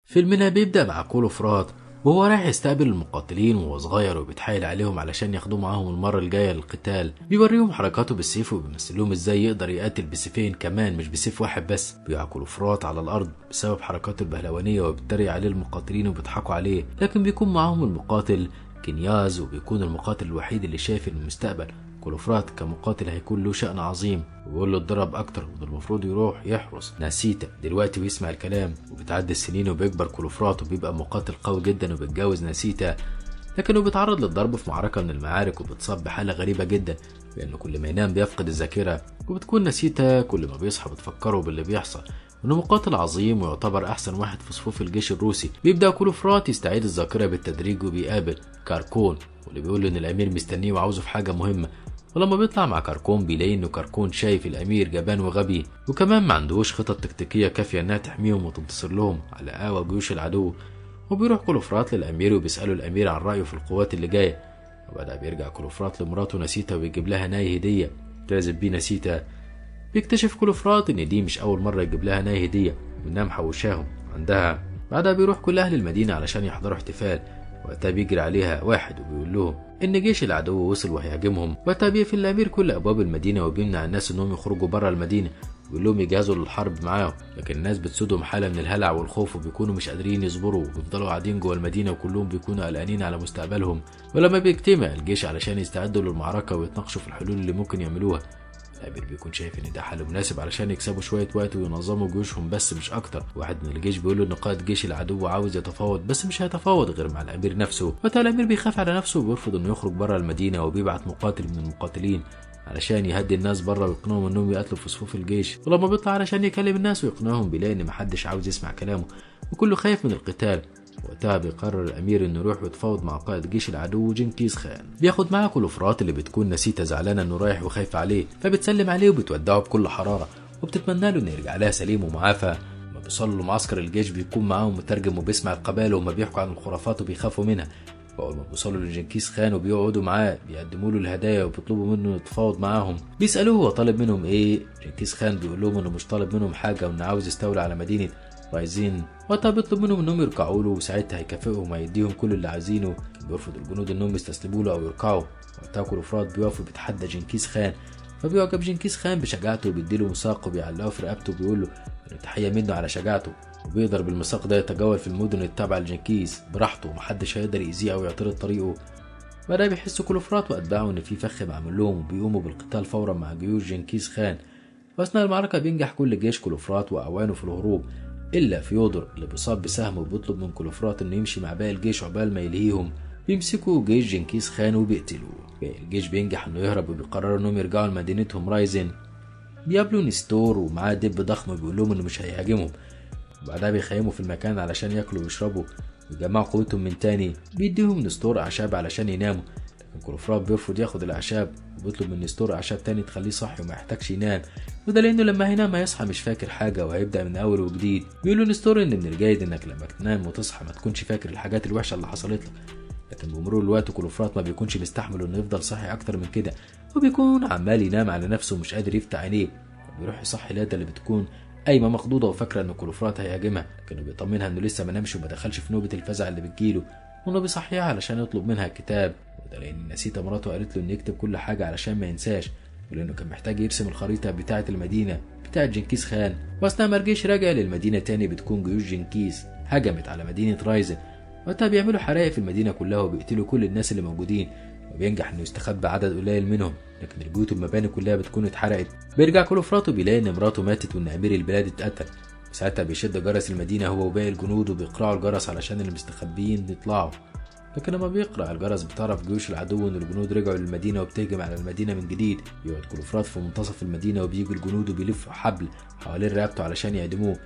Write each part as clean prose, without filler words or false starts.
فيلمنا بيبدأ مع كولوفرات وهو رايح يستقبل المقاتلين وهو صغير وبيتحايل عليهم علشان ياخدوه معاهم المرة الجاية للقتال. بيوريهم حركاته بالسيف وبيمثلهم ازاي يقدر يقاتل بسيفين كمان مش بسيف واحد بس. بيقع كولوفرات على الأرض بسبب حركاته البهلوانية وبيتريق عليه المقاتلين وبيضحكوا عليه، لكن بيكون معاهم المقاتل كينياز وبيكون المقاتل الوحيد اللي شايف المستقبل. كولوفرات كمقاتل هيكون له شأن عظيم وبيقول له اتدرب اكتر وده المفروض يروح يحرس ناسيتا دلوقتي ويسمع الكلام. وبتعدي السنين وبيكبر كولوفرات وبيبقى مقاتل قوي جدا وبيتجاوز ناسيتا، لكنه بيتعرض للضرب في معركة من المعارك وبتصاب بحالة غريبة جدا لأنه كل ما ينام بيفقد الذاكرة. وبتكون ناسيتا كل ما بيصحى بتفكره باللي بيحصل انه مقاتل عظيم ويعتبر احسن واحد في صفوف الجيش الروسي. بيبدأ كولوفرات يستعيد الذاكرة بالتدريج وبيقابل كاركون واللي بيقول ان الامير مستنيه وعاوزه في حاجة مهمة. ولما بيطلع مع كاركون بيلاقي انه كاركون شايف الامير جبان وغبي وكمان ما عندهوش خطط تكتيكيه كافيه انها تحميهم وتنتصر لهم على قوى جيوش العدو. وبيروح كولوفرات للامير وبيساله الامير عن رايه في القوات اللي جايه. وبعدها بيرجع كولوفرات لمراته ناسيتا ويجيب لها ناي هديه تعزف بيه ناسيتا. بيكتشف كولوفرات ان دي مش اول مره يجيب لها ناي هديه وانها محوشاهم عندها. بعدها بيروح كل اهل المدينه علشان يحضروا احتفال. وقتها بيجري عليها واحد وبيقول لهم ان جيش العدو وصل وهيهاجمهم. وقتها بيقفل الامير كل ابواب المدينه وبيمنع الناس انهم يخرجوا بره المدينه وبيقول لهم يجهزوا للحرب معاهم، لكن الناس بتسودهم حاله من الهلع والخوف وبيكونوا مش قادرين يصبروا وبيفضلوا قاعدين جوه المدينه وكلهم بيكونوا قلقانين على مستقبلهم. ولما بيجتمع الجيش علشان يستعدوا للمعركه ويتناقشوا في الحلول اللي ممكن يعملوها، الامير بيكون شايف ان ده حل مناسب علشان يكسبوا شويه وقت وينظموا جيوشهم بس مش اكتر. واحد من الجيش بيقول له ان قائد جيش العدو عاوز يتفاوض بس مش هيتفاوض غير مع الامير نفسه. وقتها الامير بيخاف على نفسه وبيرفض انه يخرج بره المدينه وبيبعت مقاتل من المقاتلين علشان يهدي الناس بره ويقنعهم انهم يقاتلوا في صفوف الجيش. ولما بيطلع علشان يكلم الناس ويقنعهم بيلاقي ان محدش عاوز يسمع كلامه وكله خايف من القتال. وقتها بيقرر الامير انه يروح ويتفاوض مع قائد جيش العدو جنكيز خان. بياخد معاه كولوفرات اللي بتكون ناسيتا زعلانه انه رايح وخايفه عليه، فبتسلم عليه وبتودعه بكل حراره وبتتمنى له انه يرجع لها سليم ومعافى. لما بيوصلوا لمعسكر الجيش بيكون معاهم مترجم وبيسمع القبائل وهم بيحكوا عن الخرافات وبيخافوا منها. فاول ما بيوصلوا لجنكيز خان وبيقعدوا معاه بيقدموا له الهدايا وبيطلبوا منه يتفاوض معاهم. بيسالوه هو طالب منهم ايه. جنكيز خان بيقول لهم انه مش طالب منهم حاجه وانه عاوز يستولي على مدينه رايزين. وقتها بيطلب منهم انهم يركعوا له وساعتها هيكافئهم وهيديهم كل اللي عايزينه. بيرفض الجنود انهم يستسلموا له او يركعوا. وقتها كولوفرات بيقف وبيتحدى جنكيز خان، فبيعجب جنكيز خان بشجاعته وبيديله مساق وبيعلقه في رقبته وبيقول له انه تحيه منه على شجاعته. وبيقدر بالمساق ده يتجول في المدن التابعه لجنكيز براحته ومحدش هيقدر يأذيه او يعترض طريقه. بعدها بيحس كولوفرات واتباعه ان في فخ معمول لهم وبيقوموا بالقتال فورا مع جيوش جنكيز خان. واثناء المعركه بينجح كل جيش كولوفرات واعوانه في الهروب الا فيودر اللي بيصاب بسهم وبيطلب من كولوفرات انه يمشي مع باقي الجيش عقبال ما يلهيهم. بيمسكوا جيش جنكيز خان وبيقتلوه. الجيش بينجح انه يهرب وبيقرروا انهم يرجعوا لمدينتهم رايزن. بيقابلوا نستور ومعاه دب ضخم بيقول لهم انه مش هيهاجمهم. وبعدها بيخيموا في المكان علشان ياكلوا ويشربوا ويجمعوا قوتهم من تاني. بيديهم نستور اعشاب علشان يناموا، لكن كولوفرات بيرفض ياخد الاعشاب وبيطلب من نستور اعشاب تاني تخليه صحي وما يحتاجش ينام، وده لانه لما هينام هيصحى مش فاكر حاجه وهيبدا من اول وجديد. بيقولوا نستور ان من الجيد انك لما تنام وتصحى ما تكونش فاكر الحاجات الوحشه اللي حصلت لك. لكن بمرور الوقت كولوفرات ما بيكونش مستحمل انه يفضل صحي اكتر من كده وبيكون عمال ينام على نفسه ومش قادر يفتح عينيه. بيروح يصحي لادا اللي بتكون قايمه مخضوضه وفاكره ان كولوفرات هيهاجمها، لكنه بيطمنها انه لسه ما نامش وما دخلش في نوبه الفزع اللي بتجيله، وانه بيصحيها علشان يطلب منها الكتاب. وده لان نسيتا مراته قالت له انه يكتب كل حاجه علشان ما ينساش، ولانه كان محتاج يرسم الخريطه بتاعه المدينه بتاعه جنكيز خان. واثناء ما الجيش راجع للمدينه تاني بتكون جيوش جنكيز هجمت على مدينه رايزن. وقتها بيعملوا حرائق في المدينه كلها وبيقتلوا كل الناس اللي موجودين، وبينجح انه يستخبى عدد قليل منهم، لكن البيوت والمباني كلها بتكون اتحرقت. بيرجع كولوفرات وبيلاقي ان مراته ماتت وان امير البلاد اتقتل. ساعتها بيشد جرس المدينه هو وباقي الجنود وبيقرعوا الجرس علشان المستخبيين يطلعوا، لكن لما بيقرع الجرس بتعرف جيوش العدو ان الجنود رجعوا للمدينه وبتهجم على المدينه من جديد. بيقعد كولوفرات في منتصف المدينه وبيجي الجنود وبيلفوا حبل حوالين رقبته علشان يعدموه،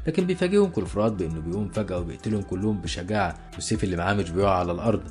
لكن بيفاجئهم كولوفرات بانه بيقوم فجاه وبيقتلهم كلهم بشجاعه، والسيف اللي معاه مش بيقع على الارض،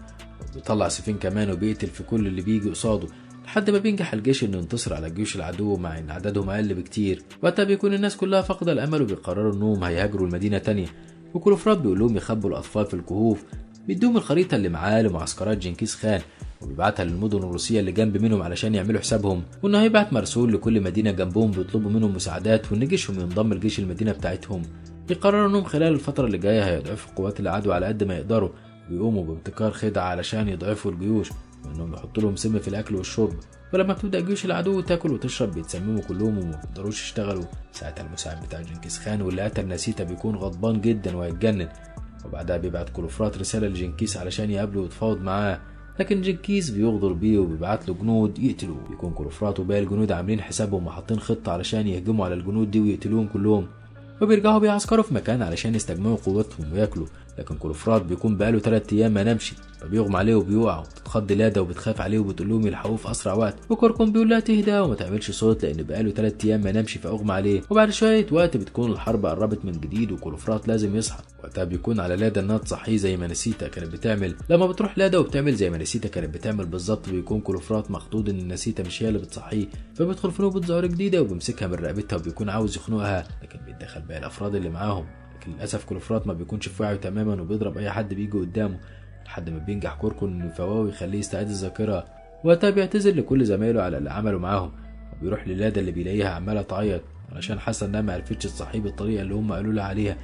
وبيطلع سيفين كمان وبيقتل في كل اللي بيجي قصاده لحد ما بينجح الجيش انه ينتصر على جيوش العدو مع ان عددهم اقل بكتير. وقتها بيكون الناس كلها فاقده الامل وبيقرروا انهم هيهاجروا المدينه تانية، وكولوفرات بيقول لهم يخبوا الاطفال في الكهوف. بيدوهم الخريطه اللي معاه لمعسكرات جنكيز خان وبيبعتها للمدن الروسيه اللي جنب منهم علشان يعملوا حسابهم، وانه هيبعت مرسول لكل مدينه جنبهم بيطلبوا منهم مساعدات وان جيشهم ينضم لجيش المدينه بتاعتهم. بيقرروا انهم خلال الفترة اللي جاية هيضعفوا قوات العدو على قد ما يقدروا، ويقوموا بابتكار خدع علشان يضعفوا الجيوش، وانهم يحطوا لهم سم في الاكل والشرب. ولما بتبدأ جيوش العدو تاكل وتشرب بيتسمموا كلهم وما بيقدروش يشتغلوا. ساعتها المساعد بتاع جنكيز خان واللي قتل نسيتا بيكون غضبان جدا وهيتجنن، وبعدها بيبعت كلوفرات رسالة لجنكيز علشان يقابله ويتفاوض معاه، لكن جنكيز بيغدر بيه وبيبعت له جنود يقتلوه. بيكون كلوفرات وباقي الجنود عاملين حسابهم وحاطين خطة علشان يهجموا على الجنود دي ويقتلوهم كلهم، وبيرجعوا بيعسكروا في مكان علشان يستجمعوا قوتهم وياكلوا. لكن كلوفرات بيكون بقاله 3 ايام ما نامش، فبيغمى عليه وبيوقع، وبتتخض لادا وبتخاف عليه وبتقول لهم يلحقوه في اسرع وقت، وكركم بيقول لها تهدى وما تعملش صوت لان بقاله 3 ايام ما نامش فاغمى عليه. وبعد شويه وقت بتكون الحرب قربت من جديد وكلوفرات لازم يصحى. وقتها بيكون على لادا انها تصحيه زي ما نسيتا كانت بتعمل. لما بتروح لادا وبتعمل زي ما نسيتا كانت بتعمل بالظبط، بيكون كلوفرات مخضوض ان نسيتا مش هي اللي بتصحيه، فبيدخل في نوبه ظهر جديده وبيمسكها من رقبتها وبيكون عاوز يخنقها، لكن بيتدخل باقي الافراد اللي معاهم. للاسف كلوفرات ما بيكونش في وعيه تماما وبيضرب اي حد بيجي قدامه، لحد ما بينجح كركون انه يفوقه ويخليه يستعيد الذاكره. وقتها بيعتذر لكل زمايله على اللي عملوا معاهم، وبيروح للادا اللي بيلاقيها عماله تعيط علشان حاسه انها ما عرفتش تصحيه بالطريقه اللي هم قالوا لها عليها،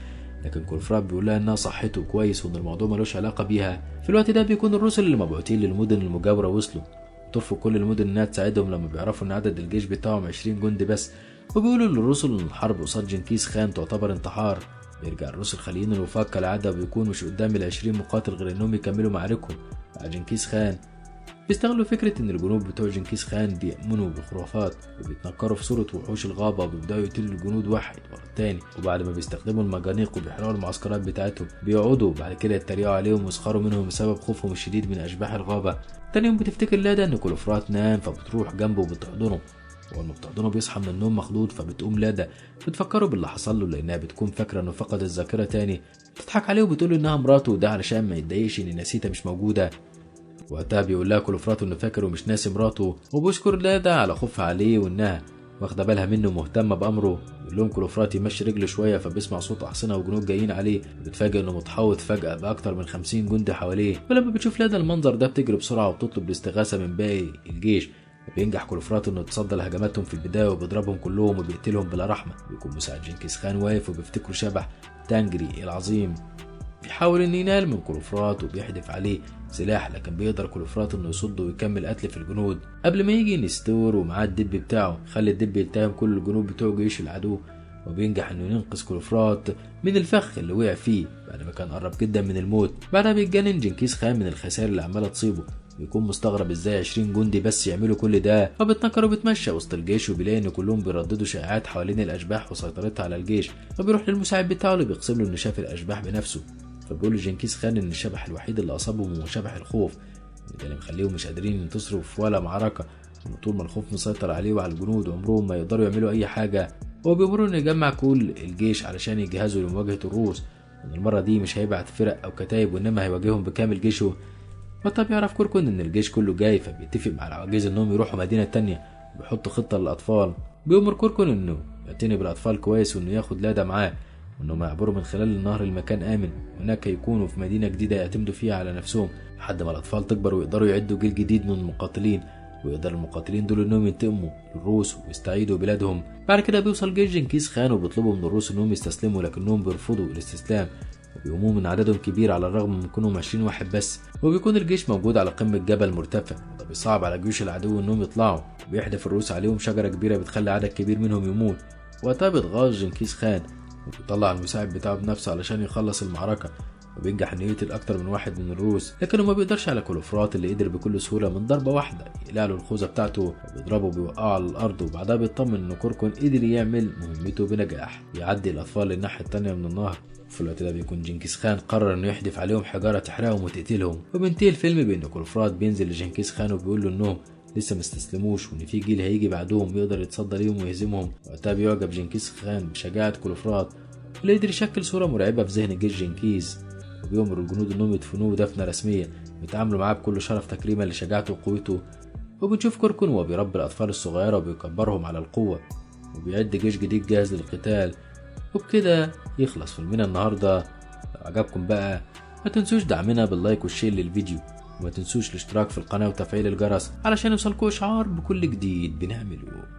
لكن كلوفرات بيقول لها انها صحته كويس وان الموضوع ملوش علاقه بيها. في الوقت ده بيكون الرسل اللي مبعوثين للمدن المجاوره وصلوا، ترفض كل المدن انها تساعدهم لما بيعرفوا ان عدد الجيش بتاعهم 20 جندي بس، وبيقولوا للرسل ان الحرب قصاد جنكيز خان تعتبر انتحار. بيرجع الرسل خاليين الوفاق كالعادة، وبيكون مش قدام ال20 مقاتل غير انهم يكملوا معاركهم مع جنكيز خان. بيستغلوا فكرة ان الجنود بتوع جنكيز خان بيأمنوا بخرافات وبيتنكروا في صورة وحوش الغابة، وبيبدأوا يقتلوا الجنود واحد ورا التاني، وبعد ما بيستخدموا المجانيق وبيحرقوا المعسكرات بتاعتهم بيقعدوا بعد كده يتريقوا عليهم ويسخروا منهم بسبب خوفهم الشديد من اشباح الغابة. تاني يوم بتفتكر لادا ان كلوفرات نام، فبتروح جنبه وبتحضنه، ولما بتحضنه بيصحى من النوم مخضوض، فبتقوم لادا بتفكره باللي حصل له لانها بتكون فاكره انه فقد الذاكره تاني. بتضحك عليه وبتقول انها مراته، وده علشان ما يتضايقش ان نسيتا مش موجوده. وقتها بيقول لها كلوفرات انه فاكر ومش ناسي مراته، وبيشكر لادا على خوفها عليه وانها واخده بالها منه ومهتمه بامره. بيقول لهم كلوفرات يمشي رجله شويه، فبيسمع صوت احصنه وجنود جايين عليه، بتفاجئ انه متحوط فجاه باكتر من 50 جندي حواليه. ولما بتشوف لادا المنظر ده بتجري بسرعه وبتطلب الاستغاثه من باقي الجيش. بينجح كلوفرات انه يتصدى لهجماتهم في البدايه وبيضربهم كلهم وبيقتلهم بلا رحمه. بيكون مساعد جنكيز خان واقف وبيفتكروا شبح تانجري العظيم بيحاول انه ينال من كلوفرات وبيحدف عليه سلاح، لكن بيقدر كلوفرات انه يصده ويكمل قتل في الجنود قبل ما يجي نستور ومعاه الدب بتاعه يخلي الدب يلتهم كل الجنود بتوع جيش العدو. وبينجح انه ينقذ كلوفرات من الفخ اللي وقع فيه بعد ما كان قرب جدا من الموت. بعدها بيتجنن جنكيز خان من الخسائر اللي عماله تصيبه، بيكون مستغرب ازاي 20 جندي بس يعملوا كل ده، فبيتنكر وبيتمشى وسط الجيش وبيلاقي ان كلهم بيرددوا شائعات حوالين الاشباح وسيطرتها على الجيش. فبيروح للمساعد بتاعه اللي بيقسم له انه شاف الاشباح بنفسه، فبيقول لجنكيز خان ان الشبح الوحيد اللي اصابهم هو شبح الخوف، ده اللي مخليهم مش قادرين ينتصروا في ولا معركه، وان طول ما الخوف مسيطر عليه وعلى الجنود عمرهم ما يقدروا يعملوا اي حاجه. هو بيأمروا انه يجمع كل الجيش علشان يجهزوا لمواجهه الروس، وان المره دي مش هيبعت فرق او كتايب وانما هيواجههم بكامل جيشه. وقتها بيعرف كركون ان الجيش كله جاي، فبيتفق مع العواجيز انهم يروحوا مدينه تانية وبيحط خطه للاطفال. بيأمر كركون انه يعتني بالاطفال كويس وانه ياخد لادا معاه، وانهم يعبروا من خلال النهر المكان امن، وهناك هيكونوا في مدينه جديده يعتمدوا فيها على نفسهم لحد ما الاطفال تكبر ويقدروا يعدوا جيل جديد من المقاتلين، ويقدر المقاتلين دول انهم ينتقموا للروس ويستعيدوا بلادهم. بعد كده بيوصل جيش جنكيز خان وبيطلبوا من الروس انهم يستسلموا، لكنهم بيرفضوا الاستسلام، وبيقوموا من عددهم كبير على الرغم من كونهم 20 واحد بس. وبيكون الجيش موجود على قمه جبل مرتفع، وده بيصعب على جيوش العدو انهم يطلعوا، وبيحدف الروس عليهم شجره كبيره بتخلي عدد كبير منهم يموت. وقتها بيتغاظ جنكيز خان وبيطلع المساعد بتاعه بنفسه علشان يخلص المعركه، وبينجح انه يقتل اكتر من واحد من الروس، لكنه ما بيقدرش على كلوفرات اللي قدر بكل سهوله من ضربه واحده يقلع له الخوذه بتاعته وبيضربه وبيوقعه على الارض. وبعدها بيطمن انه كركون قدر يعمل مهمته بنجاح، يعدي الاطفال للناحيه التانيه من النهر. في الوقت ده بيكون جنكيز خان قرر انه يحدف عليهم حجاره تحرقهم وتقتلهم. وبينتهي الفيلم بان كلوفرات بينزل لجنكيز خان وبيقول له انهم لسه مستسلموش وان في جيل هيجي بعدهم يقدر يتصدى ليهم ويهزمهم. وقتها بيعجب جنكيز خان بشجاعه كلوفرات اللي قدر يشكل صوره مرعبه في ذهن جيش جنكيز، وبيأمر الجنود انهم يدفنوه دفنه رسميه ويتعاملوا معاه بكل شرف تكريما لشجاعته وقوته. وبنشوف كركون وهو بيربي الاطفال الصغيره وبيكبرهم على القوه، وبيعد جيش جديد جاهز للقتال. وبكده يخلص فيلمنا النهارده. لو عجبكم بقى ما تنسوش دعمنا باللايك والشير للفيديو، وما تنسوش الاشتراك في القناه وتفعيل الجرس علشان يوصلكوا اشعار بكل جديد بنعمله.